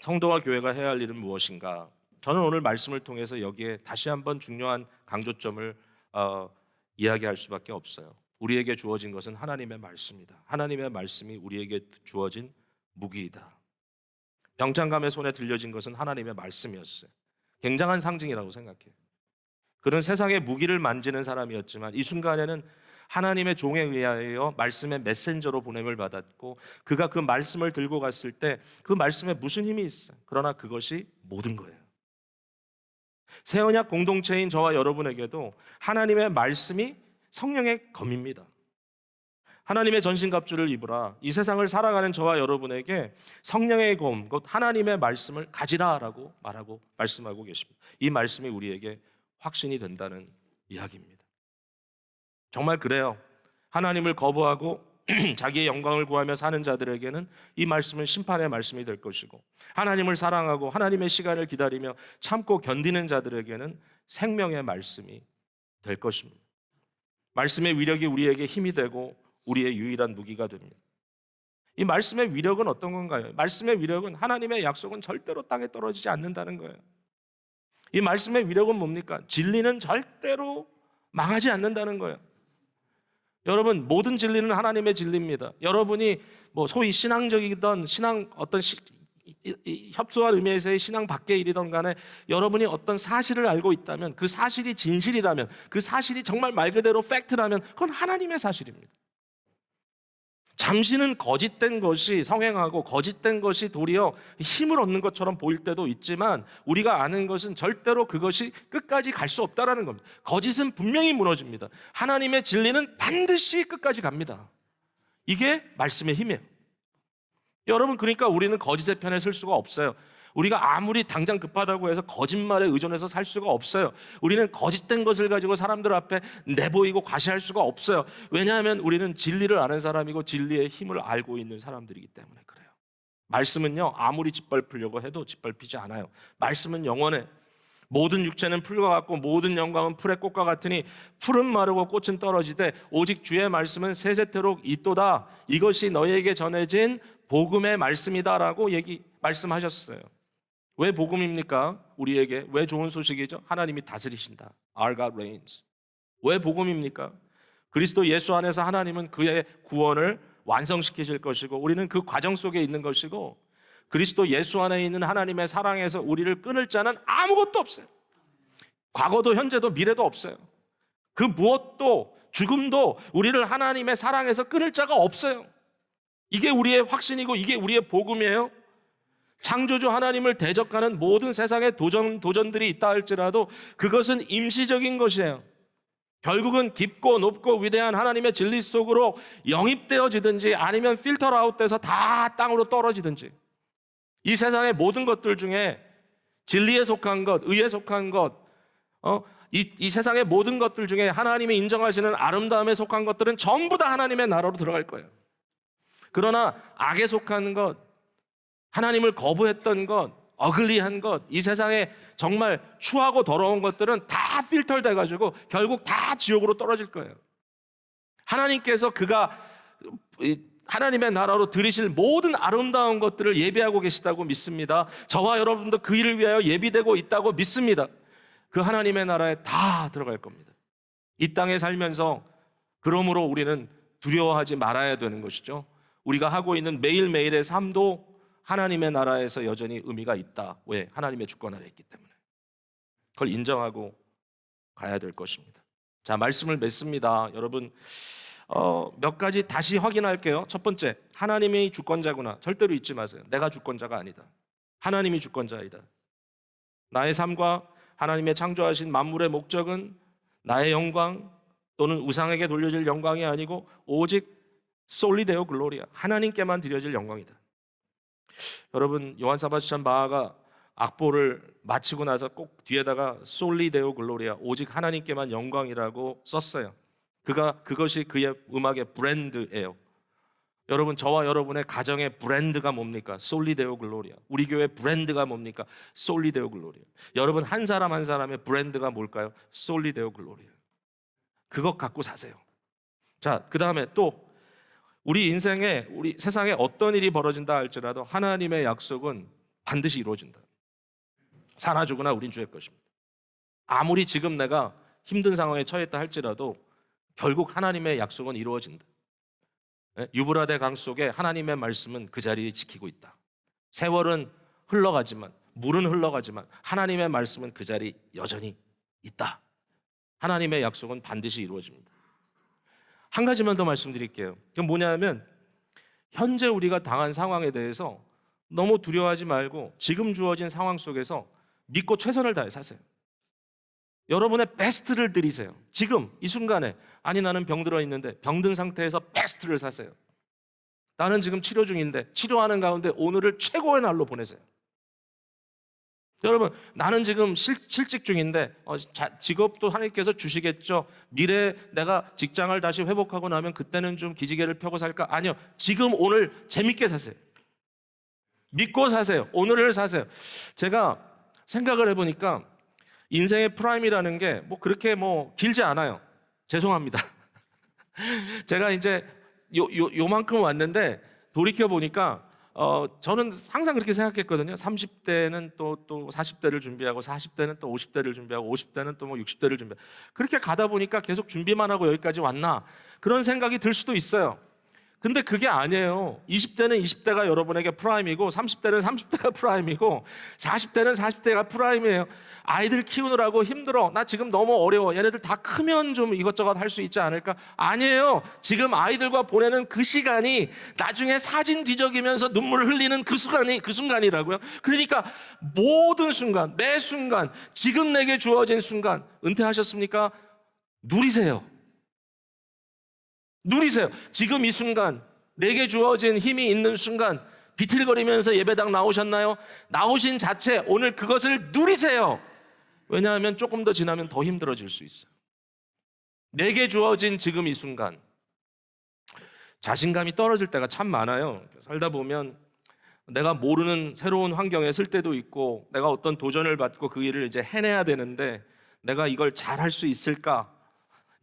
성도와 교회가 해야 할 일은 무엇인가? 저는 오늘 말씀을 통해서 여기에 다시 한번 중요한 강조점을 이야기할 수밖에 없어요. 우리에게 주어진 것은 하나님의 말씀이다. 하나님의 말씀이 우리에게 주어진 무기이다. 병장감의 손에 들려진 것은 하나님의 말씀이었어요. 굉장한 상징이라고 생각해요. 그는 세상의 무기를 만지는 사람이었지만 이 순간에는 하나님의 종에 의하여 말씀의 메신저로 보냄을 받았고, 그가 그 말씀을 들고 갔을 때 그 말씀에 무슨 힘이 있어요? 그러나 그것이 모든 거예요. 새언약 공동체인 저와 여러분에게도 하나님의 말씀이 성령의 검입니다. 하나님의 전신갑주를 입으라. 이 세상을 살아가는 저와 여러분에게 성령의 검, 곧 하나님의 말씀을 가지라라고 말씀하고 계십니다. 이 말씀이 우리에게 확신이 된다는 이야기입니다. 정말 그래요. 하나님을 거부하고 자기의 영광을 구하며 사는 자들에게는 이 말씀은 심판의 말씀이 될 것이고, 하나님을 사랑하고 하나님의 시간을 기다리며 참고 견디는 자들에게는 생명의 말씀이 될 것입니다. 말씀의 위력이 우리에게 힘이 되고 우리의 유일한 무기가 됩니다. 이 말씀의 위력은 어떤 건가요? 말씀의 위력은 하나님의 약속은 절대로 땅에 떨어지지 않는다는 거예요. 이 말씀의 위력은 뭡니까? 진리는 절대로 망하지 않는다는 거예요. 여러분, 모든 진리는 하나님의 진리입니다. 여러분이 소위 신앙적이던 협소한 의미에서의 신앙 밖의 일이던 간에 여러분이 어떤 사실을 알고 있다면, 그 사실이 진실이라면, 그 사실이 정말 말 그대로 팩트라면 그건 하나님의 사실입니다. 잠시는 거짓된 것이 성행하고 거짓된 것이 도리어 힘을 얻는 것처럼 보일 때도 있지만, 우리가 아는 것은 절대로 그것이 끝까지 갈 수 없다는 겁니다. 거짓은 분명히 무너집니다. 하나님의 진리는 반드시 끝까지 갑니다. 이게 말씀의 힘이에요. 여러분, 그러니까 우리는 거짓의 편에 설 수가 없어요. 우리가 아무리 당장 급하다고 해서 거짓말에 의존해서 살 수가 없어요. 우리는 거짓된 것을 가지고 사람들 앞에 내보이고 과시할 수가 없어요. 왜냐하면 우리는 진리를 아는 사람이고 진리의 힘을 알고 있는 사람들이기 때문에 그래요. 말씀은요, 아무리 짓밟으려고 해도 짓밟히지 않아요. 말씀은 영원해. 모든 육체는 풀과 같고 모든 영광은 풀의 꽃과 같으니 풀은 마르고 꽃은 떨어지되 오직 주의 말씀은 세세토록 있도다. 이것이 너희에게 전해진 복음의 말씀이다라고 말씀하셨어요. 왜 복음입니까? 우리에게 왜 좋은 소식이죠? 하나님이 다스리신다. Our God reigns. 왜 복음입니까? 그리스도 예수 안에서 하나님은 그의 구원을 완성시키실 것이고, 우리는 그 과정 속에 있는 것이고, 그리스도 예수 안에 있는 하나님의 사랑에서 우리를 끊을 자는 아무것도 없어요. 과거도 현재도 미래도 없어요. 그 무엇도, 죽음도 우리를 하나님의 사랑에서 끊을 자가 없어요. 이게 우리의 확신이고 이게 우리의 복음이에요. 창조주 하나님을 대적하는 모든 세상의 도전들이 있다 할지라도 그것은 임시적인 것이에요. 결국은 깊고 높고 위대한 하나님의 진리 속으로 영입되어지든지 아니면 필터 아웃돼서 다 땅으로 떨어지든지, 이 세상의 모든 것들 중에 진리에 속한 것, 의에 속한 것, 이 세상의 모든 것들 중에 하나님이 인정하시는 아름다움에 속한 것들은 전부 다 하나님의 나라로 들어갈 거예요. 그러나 악에 속한 것, 하나님을 거부했던 것, 어글리한 것, 이 세상에 정말 추하고 더러운 것들은 다 필터 돼가지고 결국 다 지옥으로 떨어질 거예요. 하나님께서 그가 하나님의 나라로 들이실 모든 아름다운 것들을 예비하고 계시다고 믿습니다. 저와 여러분도 그 일을 위하여 예비되고 있다고 믿습니다. 그 하나님의 나라에 다 들어갈 겁니다. 이 땅에 살면서 그러므로 우리는 두려워하지 말아야 되는 것이죠. 우리가 하고 있는 매일매일의 삶도 하나님의 나라에서 여전히 의미가 있다. 왜? 하나님의 주권 아래 있기 때문에. 그걸 인정하고 가야 될 것입니다. 자, 말씀을 맺습니다. 여러분, 몇 가지 다시 확인할게요. 첫 번째, 하나님이 주권자구나. 절대로 잊지 마세요. 내가 주권자가 아니다. 하나님이 주권자이다. 나의 삶과 하나님의 창조하신 만물의 목적은 나의 영광 또는 우상에게 돌려질 영광이 아니고 오직 솔리데오 글로리아, 하나님께만 드려질 영광이다. 여러분, 요한 사바스찬 바하가 악보를 마치고 나서 꼭 뒤에다가 솔리데오 글로리아, 오직 하나님께만 영광이라고 썼어요. 그것이 그의 음악의 브랜드예요. 여러분, 저와 여러분의 가정의 브랜드가 뭡니까? 솔리데오 글로리아. 우리 교회 브랜드가 뭡니까? 솔리데오 글로리아. 여러분, 한 사람 한 사람의 브랜드가 뭘까요? 솔리데오 글로리아. 그것 갖고 사세요. 자, 그 다음에 또 우리 인생에, 우리 세상에 어떤 일이 벌어진다 할지라도 하나님의 약속은 반드시 이루어진다. 사나 죽으나 우린 주의 것입니다. 아무리 지금 내가 힘든 상황에 처했다 할지라도 결국 하나님의 약속은 이루어진다. 유브라데 강 속에 하나님의 말씀은 그 자리에 지키고 있다. 세월은 흘러가지만, 물은 흘러가지만 하나님의 말씀은 그 자리 여전히 있다. 하나님의 약속은 반드시 이루어집니다. 한 가지만 더 말씀드릴게요. 그건 뭐냐면 현재 우리가 당한 상황에 대해서 너무 두려워하지 말고 지금 주어진 상황 속에서 믿고 최선을 다해 사세요. 여러분의 베스트를 드리세요. 지금 이 순간에 아니 나는 병들어 있는데 병든 상태에서 베스트를 사세요. 나는 지금 치료 중인데 치료하는 가운데 오늘을 최고의 날로 보내세요. 여러분 나는 지금 실직 중인데 직업도 하나님께서 주시겠죠. 미래에 내가 직장을 다시 회복하고 나면 그때는 좀 기지개를 펴고 살까? 아니요. 지금 오늘 재밌게 사세요. 믿고 사세요. 오늘을 사세요. 제가 생각을 해보니까 인생의 프라임이라는 게 뭐 그렇게 뭐 길지 않아요. 죄송합니다. 제가 이제 요만큼 왔는데 돌이켜 보니까 저는 항상 그렇게 생각했거든요. 30대는 또 40대를 준비하고 40대는 또 50대를 준비하고 50대는 또 뭐 60대를 준비하고 그렇게 가다 보니까 계속 준비만 하고 여기까지 왔나 그런 생각이 들 수도 있어요. 근데 그게 아니에요. 20대는 20대가 여러분에게 프라임이고 30대는 30대가 프라임이고 40대는 40대가 프라임이에요. 아이들 키우느라고 힘들어. 나 지금 너무 어려워. 얘네들 다 크면 좀 이것저것 할 수 있지 않을까? 아니에요. 지금 아이들과 보내는 그 시간이 나중에 사진 뒤적이면서 눈물을 흘리는 그 순간이라고요. 그러니까 모든 순간, 매 순간, 지금 내게 주어진 순간 은퇴하셨습니까? 누리세요. 누리세요. 지금 이 순간 내게 주어진 힘이 있는 순간 비틀거리면서 예배당 나오셨나요? 나오신 자체 오늘 그것을 누리세요. 왜냐하면 조금 더 지나면 더 힘들어질 수 있어요. 내게 주어진 지금 이 순간 자신감이 떨어질 때가 참 많아요. 살다 보면 내가 모르는 새로운 환경에 있을 때도 있고 내가 어떤 도전을 받고 그 일을 이제 해내야 되는데 내가 이걸 잘할 수 있을까?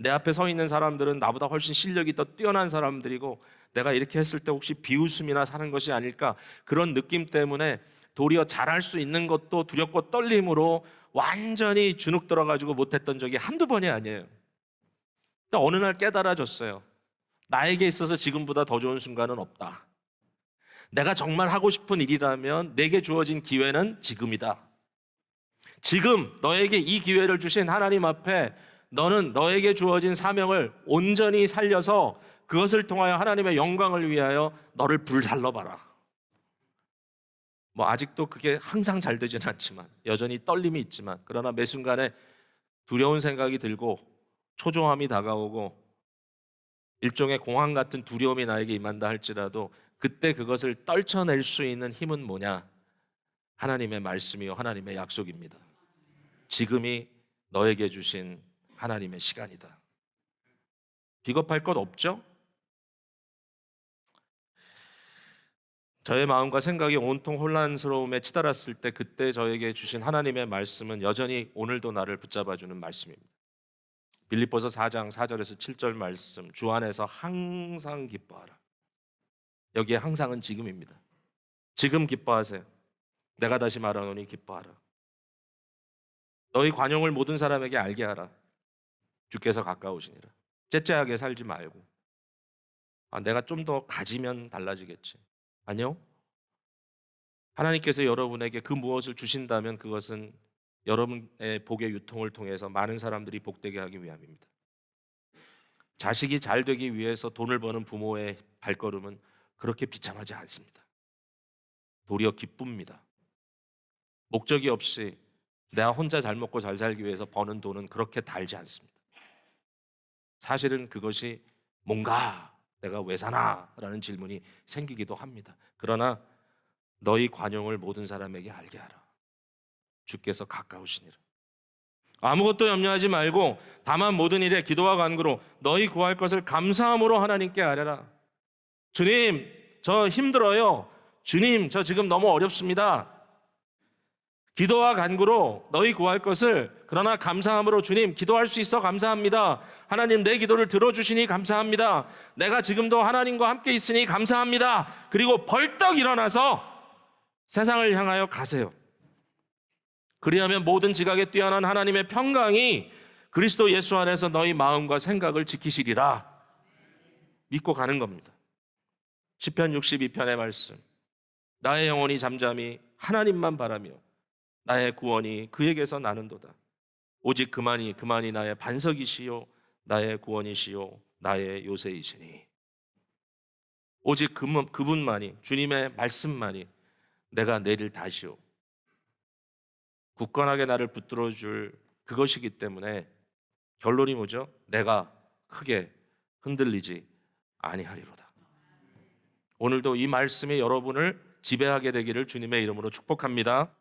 내 앞에 서 있는 사람들은 나보다 훨씬 실력이 더 뛰어난 사람들이고 내가 이렇게 했을 때 혹시 비웃음이나 사는 것이 아닐까 그런 느낌 때문에 도리어 잘할 수 있는 것도 두렵고 떨림으로 완전히 주눅 들어가지고 못했던 적이 한두 번이 아니에요. 어느 날 깨달아졌어요. 나에게 있어서 지금보다 더 좋은 순간은 없다. 내가 정말 하고 싶은 일이라면 내게 주어진 기회는 지금이다. 지금 너에게 이 기회를 주신 하나님 앞에 너는 너에게 주어진 사명을 온전히 살려서 그것을 통하여 하나님의 영광을 위하여 너를 불살러봐라. 뭐 아직도 그게 항상 잘 되지는 않지만 여전히 떨림이 있지만 그러나 매 순간에 두려운 생각이 들고 초조함이 다가오고 일종의 공황 같은 두려움이 나에게 임한다 할지라도 그때 그것을 떨쳐낼 수 있는 힘은 뭐냐? 하나님의 말씀이요 하나님의 약속입니다. 지금이 너에게 주신 하나님의 시간이다. 비겁할 것 없죠? 저의 마음과 생각이 온통 혼란스러움에 치달았을 때 그때 저에게 주신 하나님의 말씀은 여전히 오늘도 나를 붙잡아주는 말씀입니다. 빌립보서 4장 4절에서 7절 말씀, 주 안에서 항상 기뻐하라. 여기에 항상은 지금입니다. 지금 기뻐하세요. 내가 다시 말하노니 기뻐하라. 너희 관용을 모든 사람에게 알게 하라. 주께서 가까우시니라. 째째하게 살지 말고 내가 좀 더 가지면 달라지겠지. 아니요. 하나님께서 여러분에게 그 무엇을 주신다면 그것은 여러분의 복의 유통을 통해서 많은 사람들이 복되게 하기 위함입니다. 자식이 잘 되기 위해서 돈을 버는 부모의 발걸음은 그렇게 비참하지 않습니다. 도리어 기쁩니다. 목적이 없이 내가 혼자 잘 먹고 잘 살기 위해서 버는 돈은 그렇게 달지 않습니다. 사실은 그것이 뭔가 내가 왜 사나? 라는 질문이 생기기도 합니다. 그러나 너희 관용을 모든 사람에게 알게 하라. 주께서 가까우시니라. 아무것도 염려하지 말고 다만 모든 일에 기도와 간구로 너희 구할 것을 감사함으로 하나님께 아뢰라. 주님, 저 힘들어요. 주님, 저 지금 너무 어렵습니다. 기도와 간구로 너희 구할 것을 그러나 감사함으로 주님 기도할 수 있어 감사합니다. 하나님 내 기도를 들어주시니 감사합니다. 내가 지금도 하나님과 함께 있으니 감사합니다. 그리고 벌떡 일어나서 세상을 향하여 가세요. 그리하면 모든 지각에 뛰어난 하나님의 평강이 그리스도 예수 안에서 너희 마음과 생각을 지키시리라. 믿고 가는 겁니다. 시편 62편의 말씀. 나의 영혼이 잠잠히 하나님만 바라며 나의 구원이 그에게서 나는도다. 오직 그만이 나의 반석이시요 나의 구원이시요 나의 요새이시니. 오직 그분만이, 주님의 말씀만이 내가 내릴 다시요 굳건하게 나를 붙들어 줄 그것이기 때문에 결론이 뭐죠? 내가 크게 흔들리지 아니하리로다. 오늘도 이 말씀이 여러분을 지배하게 되기를 주님의 이름으로 축복합니다.